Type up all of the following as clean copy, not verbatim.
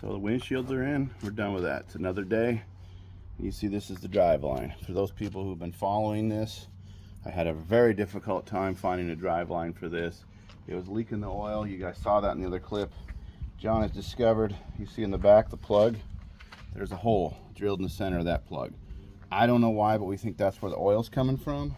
So the windshields are in. We're done with that. It's another day. You see, this is the Driveline. For those people who've been following this, I had a very difficult time finding a Driveline for this. It was leaking the oil. You guys saw that in the other clip. John has discovered, you see in the back, the plug, there's a hole drilled in the center of that plug. I don't know why, but we think that's where the oil's coming from.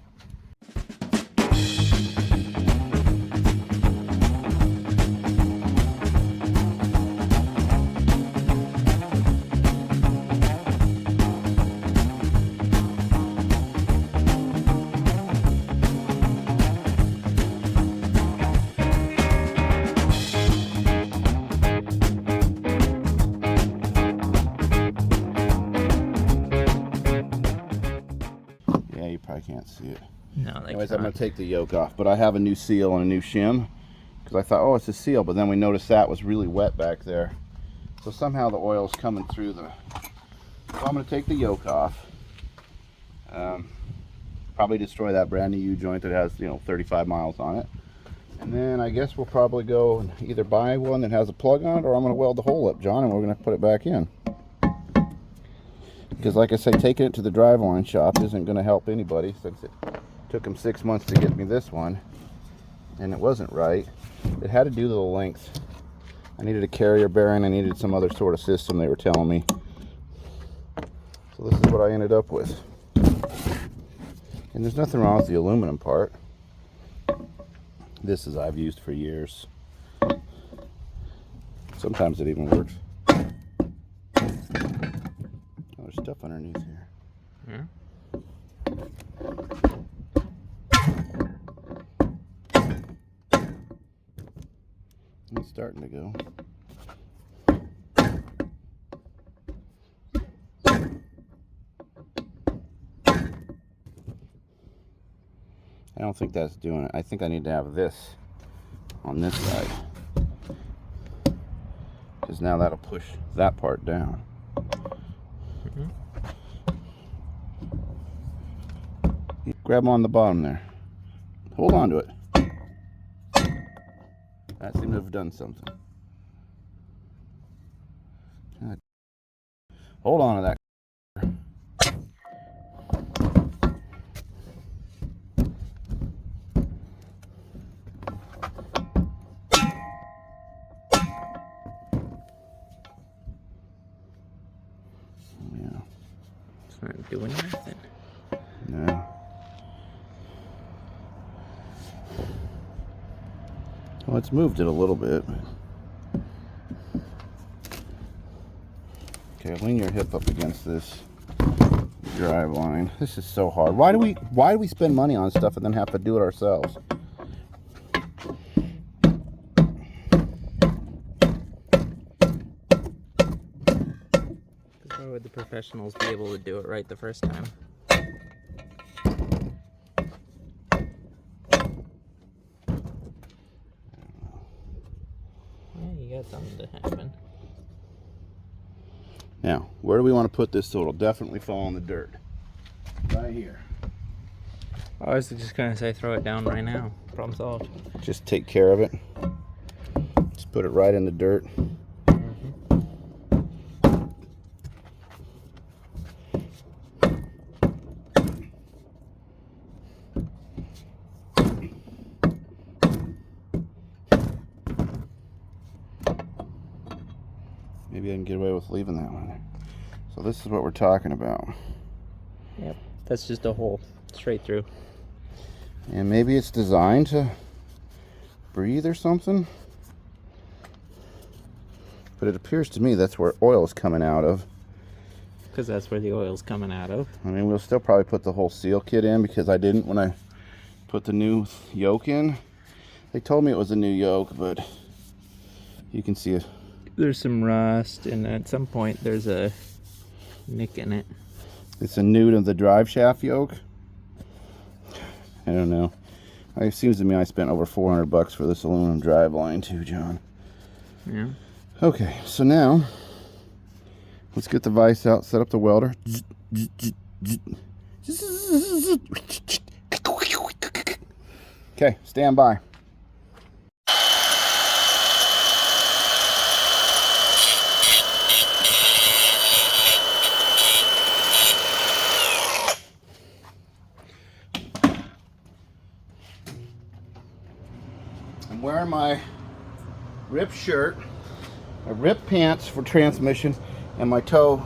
You probably can't see it. No, anyways, I'm going to take the yoke off, but I have a new seal and a new shim because I thought, oh, it's a seal, but then we noticed that was really wet back there, so somehow the oil's coming through the. So I'm going to take the yoke off, probably destroy that brand new U-joint that has 35 miles on it, and then I guess we'll probably go and either buy one that has a plug on it, or I'm going to weld the hole up, John, and we're going to put it back in. Because like I say, taking it to the Driveline shop isn't going to help anybody, since it took them 6 months to get me this one and it wasn't right. It had to do with the length. I needed a carrier bearing, I needed some other sort of system, they were telling me. So this is what I ended up with. And there's nothing wrong with the aluminum part. This is I've used for years. Sometimes it even works. There's stuff underneath here. Yeah. It's starting to go. I don't think that's doing it. I think I need to have this on this side, because now that'll push that part down. Grab on the bottom there. Hold on to it. That seemed to have done something. Hold on to that. Yeah. It's not doing nothing. No. Well, it's moved it a little bit. Okay, lean your hip up against this Driveline. This is so hard. Why do we spend money on stuff and then have to do it ourselves? Why would the professionals be able to do it right the first time? Something to happen. Now, where do we want to put this so it'll definitely fall in the dirt? Right here. I was just gonna say throw it down right now. Problem solved. Just take care of it. Just put it right in the dirt. Maybe I can get away with leaving that one there. So this is what we're talking about. Yep, that's just a hole straight through. And maybe it's designed to breathe or something. But it appears to me that's where oil is coming out of. Because that's where the oil's coming out of. I mean, we'll still probably put the whole seal kit in, because I didn't when I put the new yoke in. They told me it was a new yoke, but you can see it. There's some rust, and at some point there's a nick in it. It's a new to the drive shaft yoke. I don't know. It seems to me I spent over $400 for this aluminum Driveline too, John. Yeah. Okay, so now let's get the vise out, set up the welder. Okay, stand by. wearing my ripped shirt, my ripped pants for transmission, and my toe.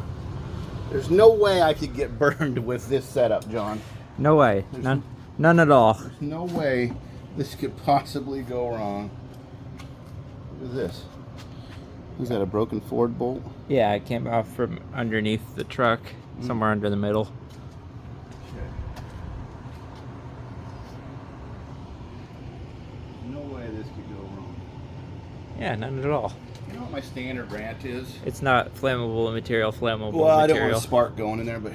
There's no way I could get burned with this setup, John. No way. None at all. There's no way this could possibly go wrong. Look at this. Is that a broken Ford bolt? Yeah, it came off from underneath the truck, somewhere under the middle. Okay. No way this could go wrong. Yeah, none at all. You know what my standard rant is? It's not flammable material, flammable Well, I don't material. want a spark going in there, but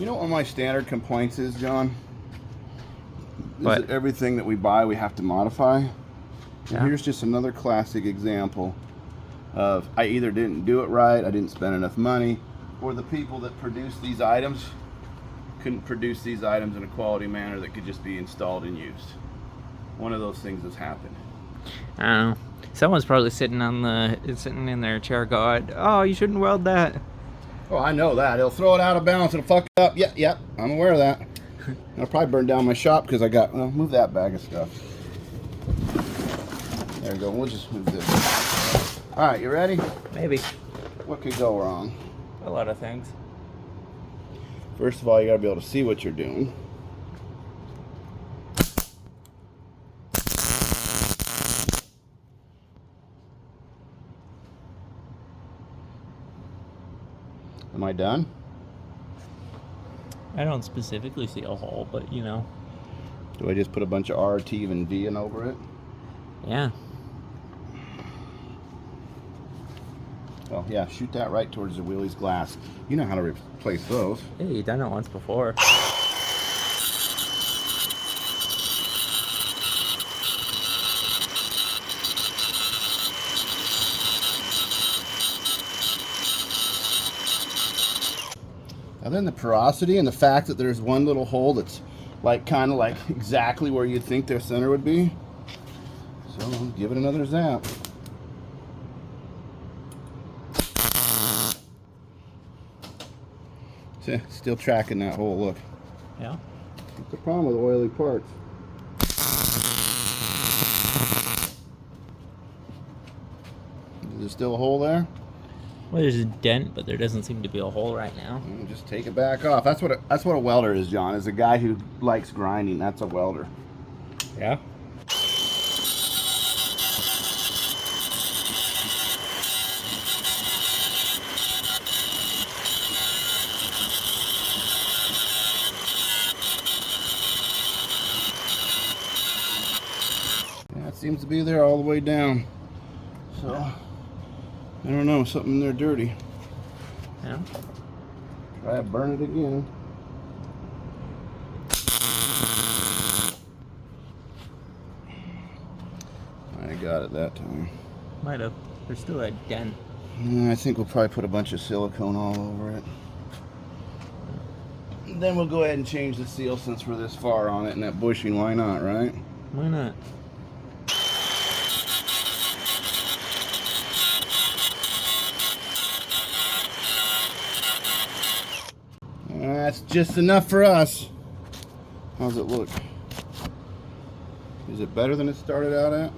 you know what my standard complaints is, John? Is What? that everything that we buy we have to modify. And Yeah. here's just another classic example of I either didn't do it right, I didn't spend enough money, or the people that produce these items couldn't produce these items in a quality manner that could just be installed and used. One of those things has happened. I don't know. Someone's probably sitting in their chair going, "Oh, you shouldn't weld that." Oh, I know that. It'll throw it out of balance. It'll fuck it up. Yep, I'm aware of that. I'll probably burn down my shop because I got, well, move that bag of stuff. There you go. We'll just move this. All right, you ready? Maybe. What could go wrong? A lot of things. First of all, you got to be able to see what you're doing. Am I done? I don't specifically see a hole, but you know. Do I just put a bunch of RT and V in over it? Yeah. Well, yeah, shoot that right towards the wheelie's glass. You know how to replace those. Hey, you've done it once before. And then the porosity and the fact that there's one little hole that's like kind of like exactly where you'd think their center would be. So give it another zap. See, still tracking that hole, look. Yeah. What's the problem with oily parts? Is there still a hole there? Well, there's a dent, but there doesn't seem to be a hole right now. Just take it back off. That's what a welder is, John. Is a guy who likes grinding. That's a welder. Yeah. Yeah, it seems to be there all the way down. So, I don't know, something in there dirty. Yeah. Try to burn it again. I got it that time. Might have. There's still a dent. I think we'll probably put a bunch of silicone all over it. Then we'll go ahead and change the seal since we're this far on it and that bushing. Why not, right? Why not? That's just enough for us. How's it look? Is it better than it started out at?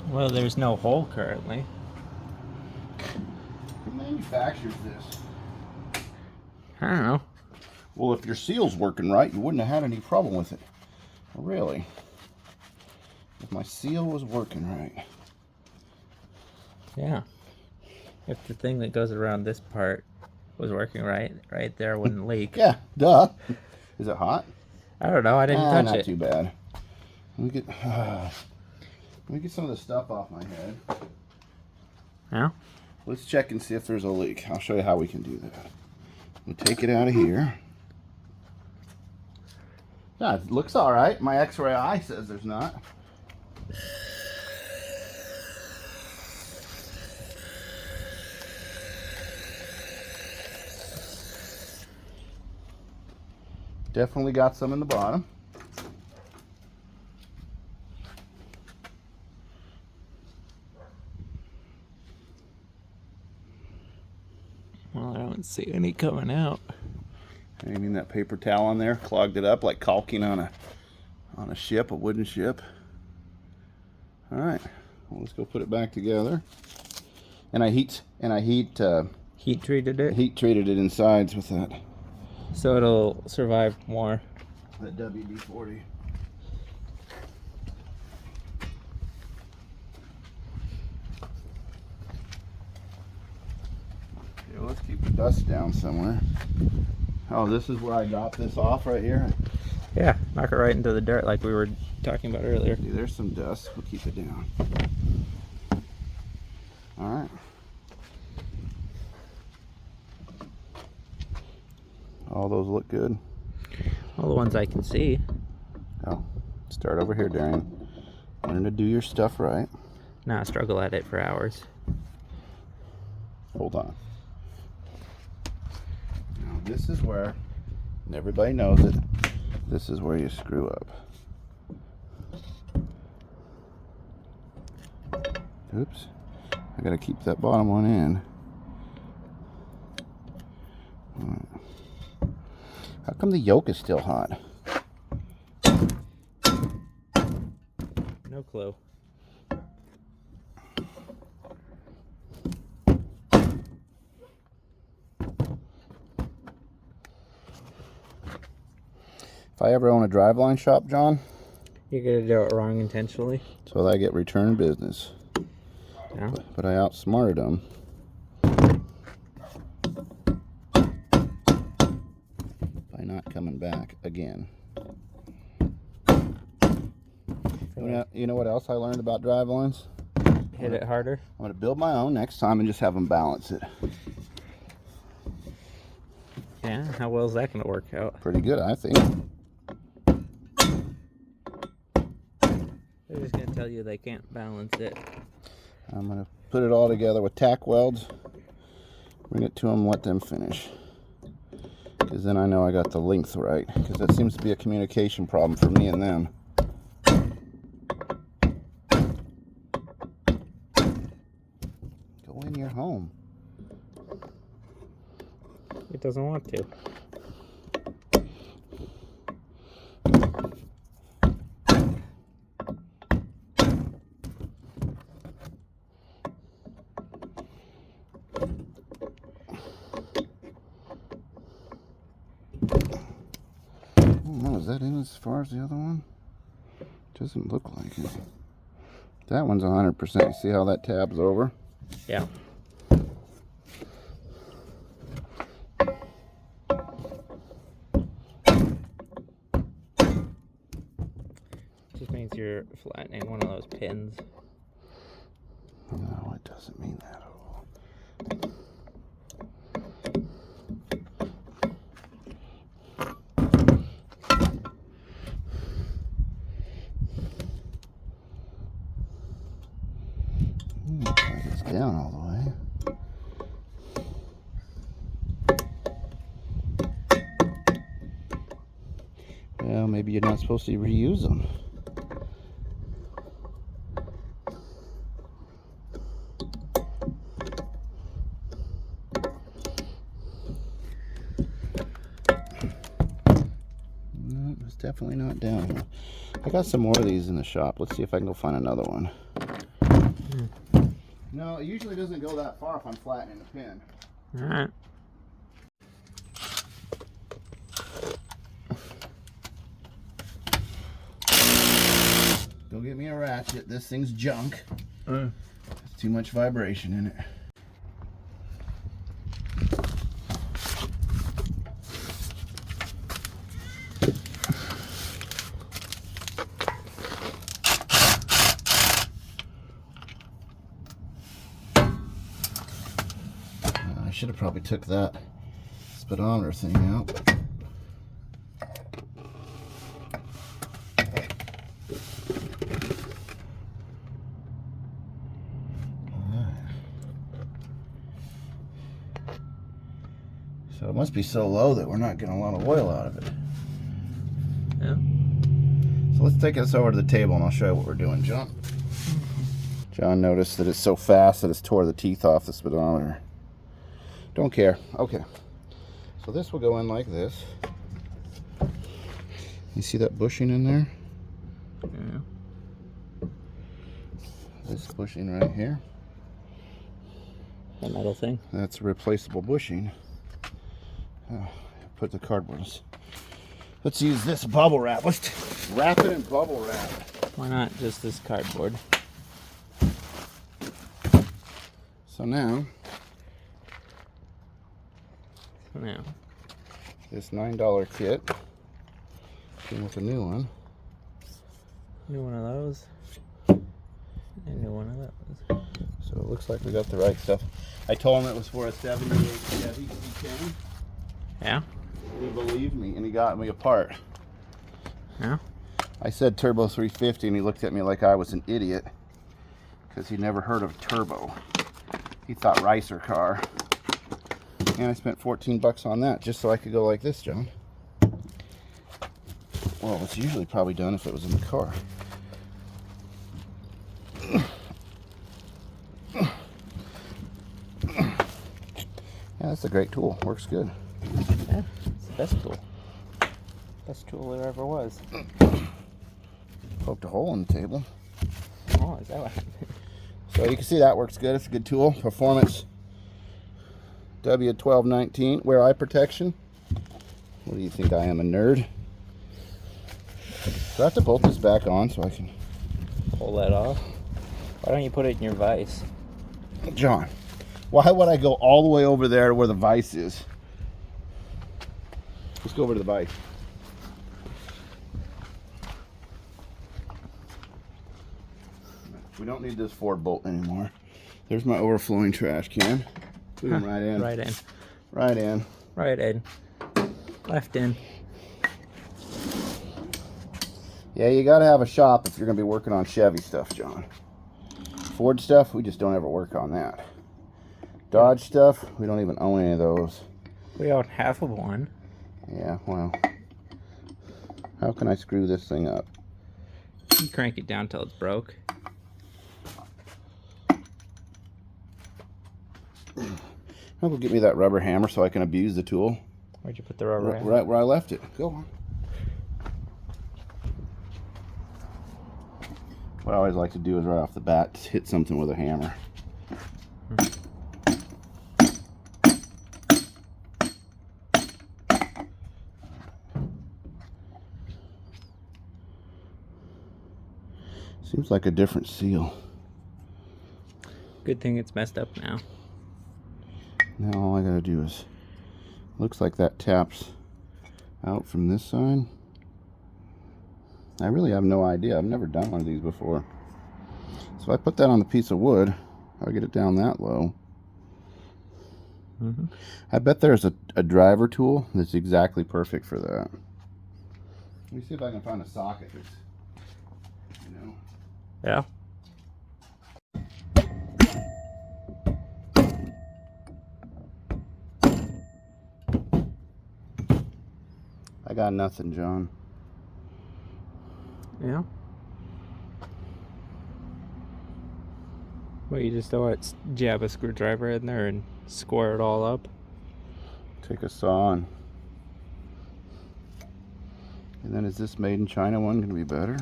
Well, there's no hole currently. Who manufactures this? I don't know. Well, if your seal's working right, you wouldn't have had any problem with it. Really. If my seal was working right. Yeah. If the thing that goes around this part was working right there wouldn't leak. Yeah, duh. Is it hot? I don't know. I didn't touch not it. too bad. Let me get some of the stuff off my head. Yeah. Let's check and see if there's a leak. I'll show you how we can do that. We'll take it out of here. Yeah, it looks all right. My X-ray eye says there's not. Definitely got some in the bottom. Well, I don't see any coming out. I mean, that paper towel on there clogged it up like caulking on a ship, a wooden ship. All right, let's go put it back together. And I heat treated it. Heat treated it insides with that. So it'll survive more. That WD-40. Okay, let's keep the dust down somewhere. Oh, this is where I got this off right here. Yeah, knock it right into the dirt like we were talking about earlier. See, there's some dust. We'll keep it down. All right. All those look good. All the ones I can see. Oh, start over here, Darian. Learn to do your stuff right. Now I struggle at it for hours. Hold on. Now this is where, and everybody knows it, this is where you screw up. Oops. I gotta keep that bottom one in. All right. How come the yolk is still hot? No clue. If I ever own a Driveline shop, John, You're gonna do it wrong intentionally. so that I get return business. Yeah. But I outsmarted them. By not coming back again. You know what else I learned about Drivelines? Hit it harder. I'm going to build my own next time and just have them balance it. Yeah, how well is that gonna work out? Pretty good, I think. They're just gonna tell you they can't balance it. I'm going to put it all together with tack welds. Bring it to them, let them finish. Because then I know I got the length right. Because that seems to be a communication problem for me and them. Go in your home. It doesn't want to. Oh, is that in as far as the other one? Doesn't look like it. That one's 100%. You see how that tabs over? Yeah. Just means you're flattening one of those pins. No, it doesn't mean that at all. Looks like it's down all the way. Well, maybe you're not supposed to reuse them. No, it's definitely not down here. I got some more of these in the shop. Let's see if I can go find another one. No, it usually doesn't go that far if I'm flattening the pin. Alright. Go get me a ratchet. This thing's junk. There's too much vibration in it. I should have probably took that speedometer thing out. So it must be so low that we're not getting a lot of oil out of it. Yeah. So let's take this over to the table and I'll show you what we're doing, John. John noticed that it's so fast that it's tore the teeth off the speedometer. Don't care. Okay. So this will go in like this. You see that bushing in there? Yeah. this bushing right here. The metal thing. That's a replaceable bushing. Put the cardboard. Let's use this bubble wrap. Let's wrap it in bubble wrap. Why not just this cardboard? So now, this $9 kit came with a new one. New one of those. And new one of those. So it looks like we got the right stuff. I told him it was for a 78 Chevy C10. Yeah? He believed me, and he got me a part. Yeah? I said turbo 350, and he looked at me like I was an idiot because he never heard of turbo. He thought ricer car. And I spent 14 bucks on that just so I could go like this, John. Well, it's usually probably done if it was in the car. Yeah, that's a great tool. Works good. Yeah, it's the best tool. Best tool there ever was. Poked a hole in the table. Oh, is that what happened? So you can see that works good. It's a good tool. Performance W1219. Wear eye protection. What do you think? I am a nerd. So I have to bolt this back on so I can Pull that off. Why don't you put it in your vise? John, why would I go all the way over there where the vise is? Let's go over to the vise. We don't need this Ford bolt anymore. There's my overflowing trash can. Put them right in. Right in. Right in. Right in. Left in. Yeah, you gotta have a shop if you're gonna be working on Chevy stuff, John. Ford stuff, we just don't ever work on that. Dodge stuff, we don't even own any of those. We own half of one. Yeah, well, how can I screw this thing up? You crank it down till it's broke. How about get me that rubber hammer so I can abuse the tool? Where'd you put the rubber in? Right where I left it. Go on. What I always like to do is right off the bat hit something with a hammer. Seems like a different seal. Good thing it's messed up now. Now all I gotta do is, looks like that taps out from this side. I really have no idea. I've never done one of these before. So if I put that on the piece of wood, I'll get it down that low. I bet there's a driver tool that's exactly perfect for that. Let me see if I can find a socket that's, you know. Yeah. I got nothing, John. Yeah. Well, you just throw jab a screwdriver in there and square it all up. Take a saw and then is this made in China one going to be better?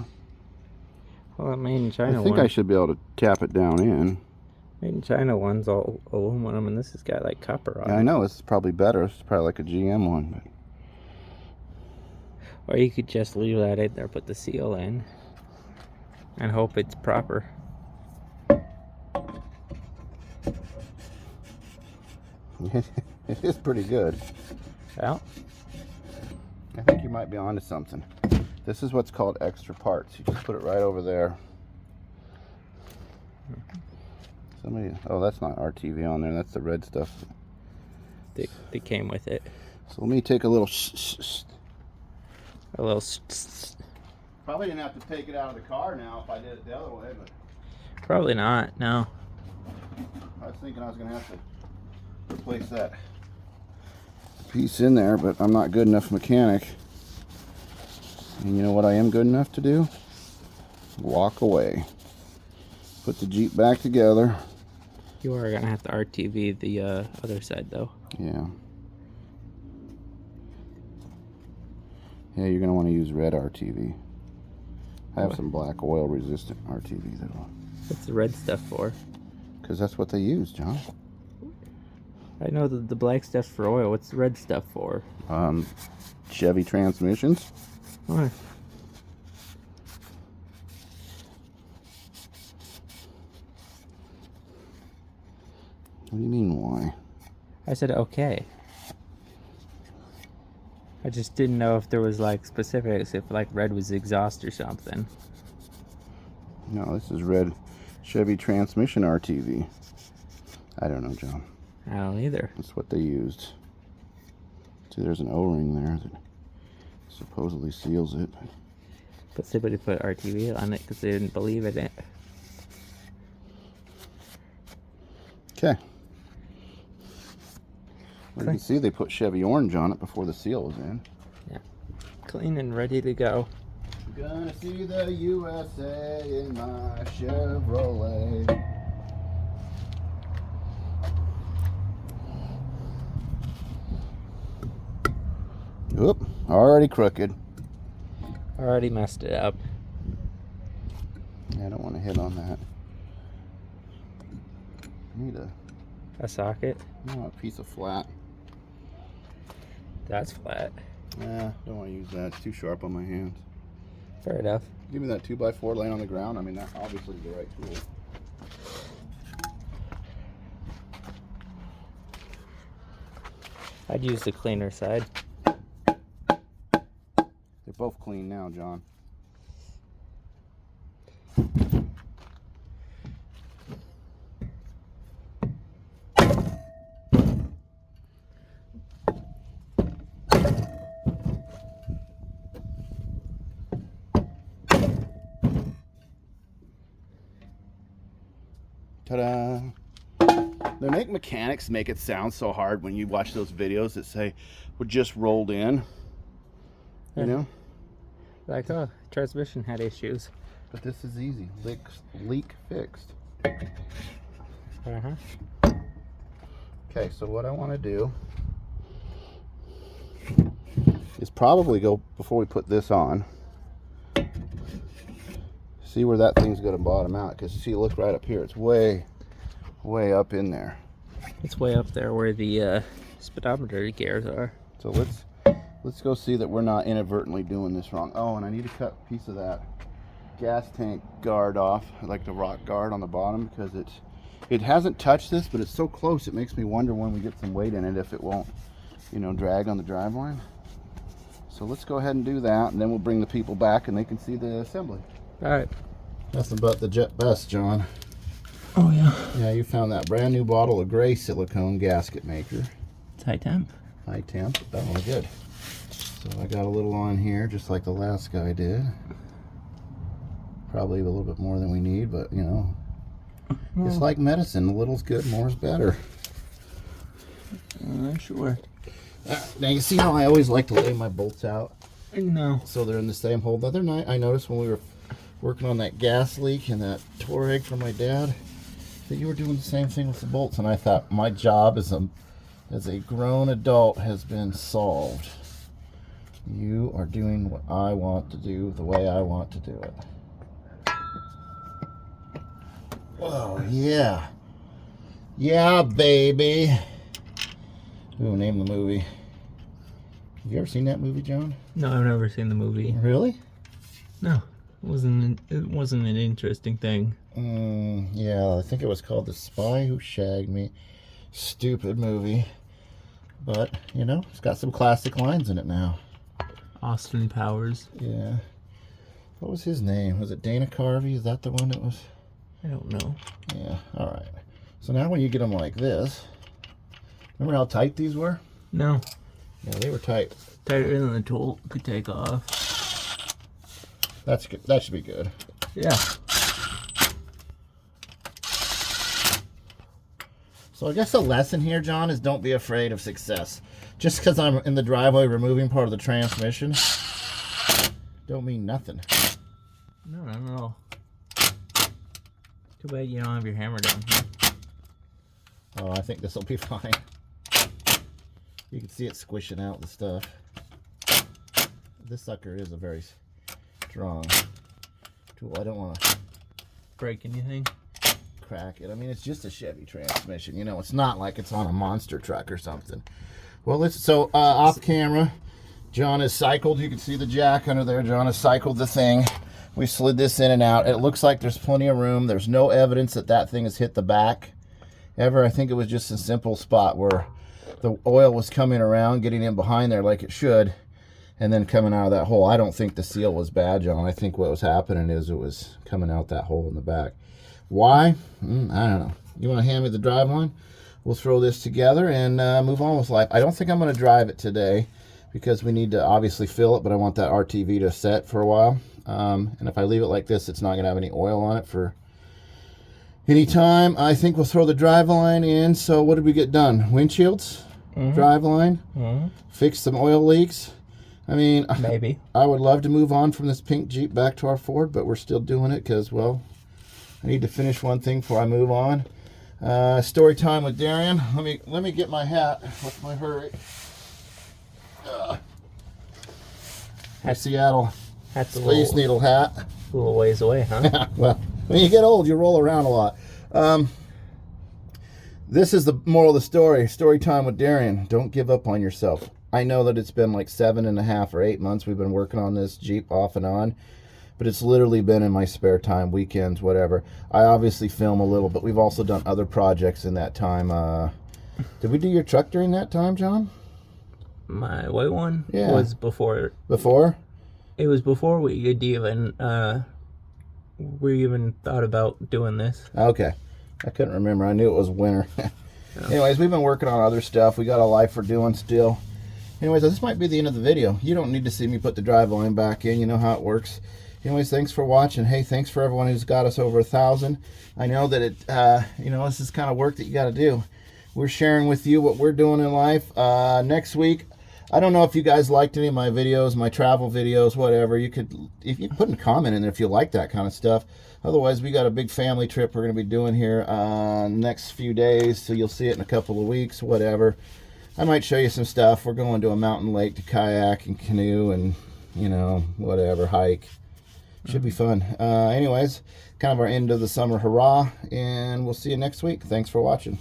Well, that made in China I think I should be able to tap it down in. Made in China one's all aluminum, and this has got like copper on Yeah, it. I know. This is probably better. It's probably like a GM one. But Or you could just leave that in there, put the seal in, and hope it's proper. it is pretty good. Well, I think you might be onto something. This is what's called extra parts. You just put it right over there. Somebody, oh, that's not RTV on there. That's the red stuff. they came with it. So let me take a little. A little. Probably didn't have to take it out of the car now if I did it the other way, but Probably not. No. I was thinking I was gonna have to replace that piece in there, but I'm not good enough mechanic. And you know what I am good enough to do? Walk away. Put the Jeep back together. You are gonna have to RTV the other side though. Yeah. Yeah, you're gonna want to use red RTV. I have some black oil resistant RTV though. What's the red stuff for? Because that's what they use, John. I know the black stuff's for oil. What's the red stuff for? Chevy transmissions. Why? What do you mean, why? I said okay. I just didn't know if there was like specifics, if like red was exhaust or something. No, this is red Chevy transmission RTV. I don't know, John. I don't either. That's what they used. See, there's an O-ring there that supposedly seals it. But somebody put RTV on it because they didn't believe in it. Okay. Well, you can see they put Chevy orange on it before the seal was in. Yeah. Clean and ready to go. Gonna see the USA in my Chevrolet. Oop, already crooked. Already messed it up. I don't want to hit on that. Need A socket? a piece of flat. That's flat. Don't want to use that. It's too sharp on my hands. Fair enough. Give me that 2x4 laying on the ground. I mean, that obviously is the right tool. I'd use the cleaner side. They're both clean now, John. Ta-da! They make mechanics make it sound so hard when you watch those videos that say we're just rolled in. You know? Like, oh, transmission had issues. But this is easy. Leak fixed. Uh-huh. Okay, so what I want to do is probably go, before we put this on, see where that thing's going to bottom out. Because see, look right up here. It's way up in there. It's way up there where the speedometer gears are. So let's go see that we're not inadvertently doing this wrong. Oh, and I need to cut a piece of that gas tank guard off, like the rock guard on the bottom, because it hasn't touched this, but it's so close it makes me wonder when we get some weight in it if it won't, drag on the driveline. So let's go ahead and do that, and then we'll bring the people back and they can see the assembly. All right. Nothing but the jet best, John. Oh, yeah. Yeah, you found that brand new bottle of gray silicone gasket maker. It's high temp. High temp. Oh, good. So I got a little on here, just like the last guy did. Probably a little bit more than we need, but it's like medicine. A little's good, more's better. Sure. Now you see how I always like to lay my bolts out? No. So they're in the same hole. The other night I noticed when we were working on that gas leak and that Touareg for my dad that you were doing the same thing with the bolts, and I thought my job as a grown adult has been solved. You are doing what I want to do the way I want to do it. Oh yeah. Yeah, baby. Ooh, name the movie. Have you ever seen that movie, John? No, I've never seen the movie. Really? No. It wasn't an interesting thing. Yeah, I think it was called The Spy Who Shagged Me. Stupid movie. But, it's got some classic lines in it now. Austin Powers. Yeah. What was his name? Was it Dana Carvey? Is that the one that was? I don't know. Yeah, alright. So now when you get them like this, remember how tight these were? No. Yeah, they were tight. Tighter than the tool could take off. That's good. That should be good. Yeah. So I guess the lesson here, John, is don't be afraid of success. Just because I'm in the driveway removing part of the transmission, don't mean nothing. No, not at all. Too bad you don't have your hammer down here. Oh, I think this will be fine. You can see it squishing out the stuff. This sucker is a very strong tool. I don't want to break anything. crack it. I mean, it's just a Chevy transmission. You know, it's not like it's on a monster truck or something. Well, so off camera, John has cycled. You can see the jack under there. John has cycled the thing. We slid this in and out. It looks like there's plenty of room. There's no evidence that that thing has hit the back ever. I think it was just a simple spot where the oil was coming around, getting in behind there like it should, and then coming out of that hole. I don't think the seal was bad, John. I think what was happening is it was coming out that hole in the back. Why? I don't know. You want to hand me the Driveline? We'll throw this together and move on with life. I don't think I'm going to drive it today because we need to obviously fill it, but I want that RTV to set for a while. And if I leave it like this, it's not going to have any oil on it for any time. I think we'll throw the Driveline in. So what did we get done? Windshields? Driveline? Fix some oil leaks? I mean, Maybe. I would love to move on from this pink Jeep back to our Ford, but we're still doing it because, well, I need to finish one thing before I move on. Story time with Darian. Let me get my hat. What's my hurry? My Seattle Space Needle hat. A little ways away, huh? Well, when you get old, you roll around a lot. This is the moral of the story. Story time with Darian. Don't give up on yourself. I know that it's been like 7.5 or 8 months we've been working on this Jeep off and on, but it's literally been in my spare time, weekends, whatever. I obviously film a little, but we've also done other projects in that time. Did we do your truck during that time, John? My white one was before. Before? It was before we even thought about doing this. Okay. I couldn't remember. I knew it was winter. Anyways, we've been working on other stuff. We got a life we're doing still. Anyways, this might be the end of the video. You don't need to see me put the Driveline back in. You know how it works. Anyways, thanks for watching. Hey, thanks for everyone who's got us over 1,000. I know that this is kind of work that you got to do. We're sharing with you what we're doing in life. Next week, I don't know if you guys liked any of my videos, my travel videos, whatever. You could, if you put a comment in there if you like that kind of stuff. Otherwise, we got a big family trip we're going to be doing here next few days, so you'll see it in a couple of weeks, whatever. I might show you some stuff. We're going to a mountain lake to kayak and canoe and, whatever, hike. Should be fun. Anyways, kind of our end of the summer hurrah, and we'll see you next week. Thanks for watching.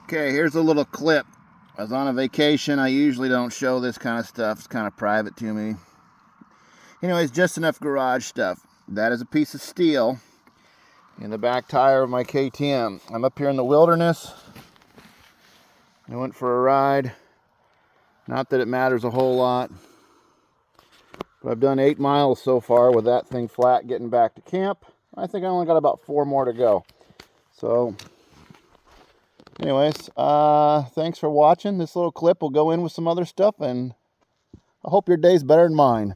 Okay, here's a little clip. I was on a vacation. I usually don't show this kind of stuff. It's kind of private to me. Anyways, just enough garage stuff. That is a piece of steel in the back tire of my KTM. I'm up here in the wilderness. I went for a ride. Not that it matters a whole lot. But I've done 8 miles so far with that thing flat getting back to camp. I think I only got about 4 more to go. So anyways, thanks for watching. This little clip will go in with some other stuff, and I hope your day's better than mine.